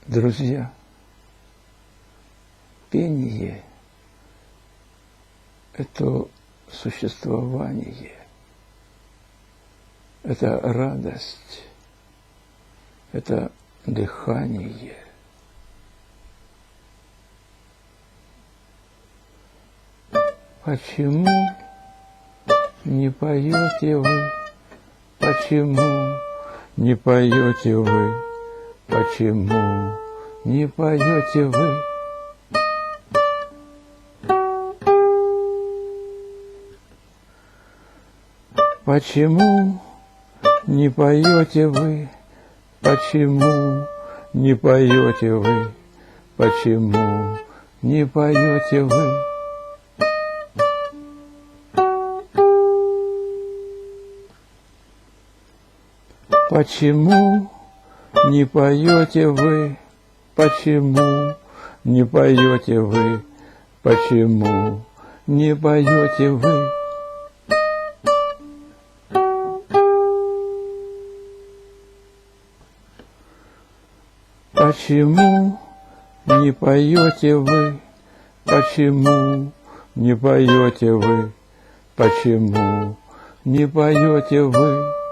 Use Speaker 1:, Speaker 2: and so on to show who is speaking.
Speaker 1: Друзья, пение – это существование, это радость, это дыхание. Почему не поете вы? Почему не поете вы? Почему не поете вы? Почему не поете вы? Почему не поете вы? Почему не поете вы? Почему не поете вы? Почему не поете вы? Почему не поете вы? Почему не поете вы? Почему не поете вы? Почему не поете вы?